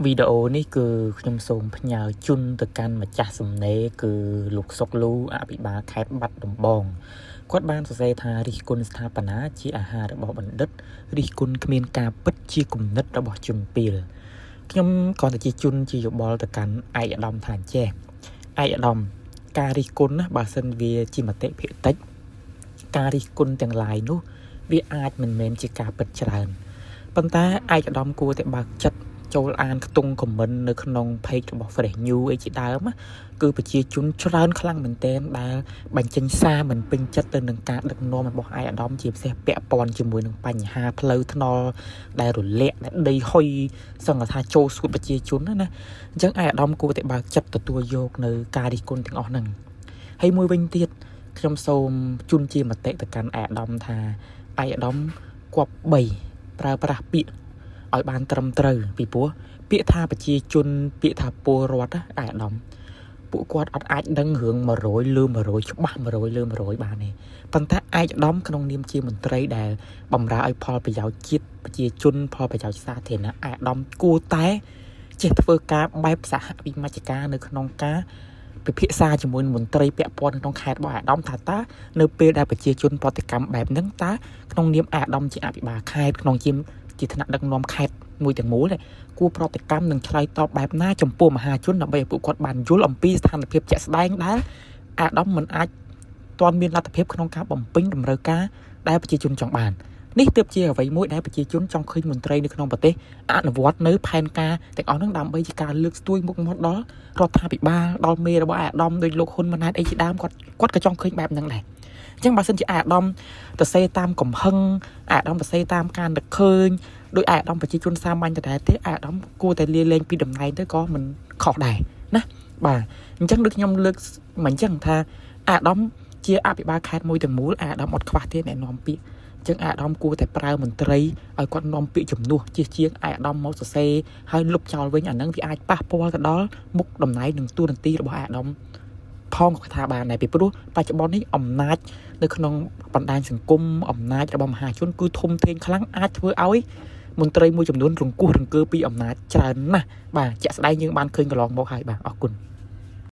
វីដេអូនេះគឺខ្ញុំសូមផ្ញើជូនទៅកាន់ម្ចាស់សំណេរគឺលោកសុកលូអភិបាលខេត្តបាត់ដំបងគាត់បានសរសេរថារិះគន់ស្ថាបនាជាអាហាររបស់បណ្ឌិតរិះគន់គ្មានការពិតជាគំនិតរបស់ជនពីលខ្ញុំគ្រាន់តែជាជូនជាយោបល់ទៅកាន់ឯកឧត្តមថាចេះឯកឧត្តមការរិះគន់ណាបើសិនវាជាមតិភាគតិចការរិះគន់ទាំងឡាយនោះវាអាចមិនមែនជាការពិតច្រើនប៉ុន្តែឯកឧត្តមគួរតែបើកចិត្តចូលអានខ្ទង់ខមមិននៅក្នុង page របស់ Fresh News អីជាដើមគឺប្រជាជនច្រើនខ្លាំងមែនទែនដែលបញ្ចេញសារមិនពេញចិត្តទៅនឹងការដឹកនាំរបស់ឯកឧត្តមជាពិសេសពាក់ព័ន្ធជាមួយនឹងបញ្ហាផ្លូវថ្នល់ដែលរលាកដែលដីហុយសង្ឃថាចូលសួតប្រជាជនណាអញ្ចឹងឯកឧត្តមគួរតែបើកចិត្តទទួលយកនៅការរិះគន់ទាំងអស់ហ្នឹងហើយមួយវិញទៀតខ្ញុំសូមជូនជាមតិទៅកាន់ឯកឧត្តមថាឯកឧត្តមគប្បីប្រើប្រាស់ពាក្យឲ្យបានត្រឹមត្រូវពីព្រោះពាក្យថាប្រជាជនពាក្យថាពលរដ្ឋឯកឧត្តមពួកគាត់អត់អាចដឹងរឿង100លើ100ច្បាស់100លើ100បានទេប៉ុន្តែឯកឧត្តមក្នុងនាមជាមន្ត្រីដែលបម្រើឲ្យផលប្រយោជន៍ជាតិប្រជាជនផលប្រយោជន៍សាធារណៈឯកឧត្តមគួរតែចេះធ្វើការបែបសហវិមជ្ឈការនៅក្នុងការពិភាក្សាជាមួយមន្ត្រីពាក់ព័ន្ធក្នុងខេត្តរបស់ឯកឧត្តមថាតើនៅពេលដែលប្រជាជនប្រតិកម្មបែបហ្នឹងតើក្នុងនាមឯកឧត្តមជាអភិបាលខេត្តក្នុងជាថ្នាក់ដឹកនាំខេត្តមួយទាំងមូលគួរប្រតិកម្មនិងឆ្លើយតបបែបណាចំពោះមហាជនដើម្បីឲ្យពួកគាត់បានយល់អំពីស្ថានភាពជាក់ស្ដែងដែលអាដាមមិនអាចទាន់មានលទ្ធភាពក្នុងការបំពេញតម្រូវការដែលប្រជាជនចង់បាននេះទើបជាអ្វីមួយដែលប្រជាជនចង់ឃើញមន្ត្រីនៅក្នុងប្រទេសអនុវត្តនៅផែនការទាំងអស់ហ្នឹងដើម្បីជាការលើកស្ទួយមុខមាត់ដល់រដ្ឋាភិបាលដល់មេរបស់អាដាមដោយលោកហ៊ុនម៉ាណែតអីជាដើមគាត់ក៏ចង់ឃើញបែបហ្នឹងដែរអញ្ចឹងបើសិនជាអាដាមទៅសេតាមកំហឹងអាដាមទៅសេតាមការនឹកឃើញដោយអាដាមប្រជាជនសាមញ្ញតែទេអាដាមគួរតែលាលែងពីតំណែងទៅក៏មិនខុសដែរណាបាទអញ្ចឹងដូចខ្ញុំលើកមិនអញ្ចឹងថាអាដាមជាអភិបាលខេត្តមួយទាំងមូលអាដាមអត់ខ្វះទេអ្នកនាំពាក្យអញ្ចឹងអាដាមគួរតែប្រើមន្ត្រីឲ្យគាត់នាំពាក្យជំនួសជាងអាដាមមកសរសេរហើយលុបចោលវិញអាហ្នឹងវាអាចប៉ះពាល់ទៅដល់មុខតំណែងនិងតួនាទីរបស់អាដាមផងក៏ថាបានដែរពីព្រោះបច្ចុប្បន្ននេះអំណាចនៅក្នុងបណ្ដាញសង្គមអំណាចរបស់មហាជនគឺធំធេងខ្លាំងអាចធ្វើឲ្យមន្ត្រីមួយចំនួនរង្គោះរង្គើពីអំណាចច្រើនណាស់បាទជាក់ស្ដែងយើងបានឃើញកន្លងមកហើយបាទអរគុណ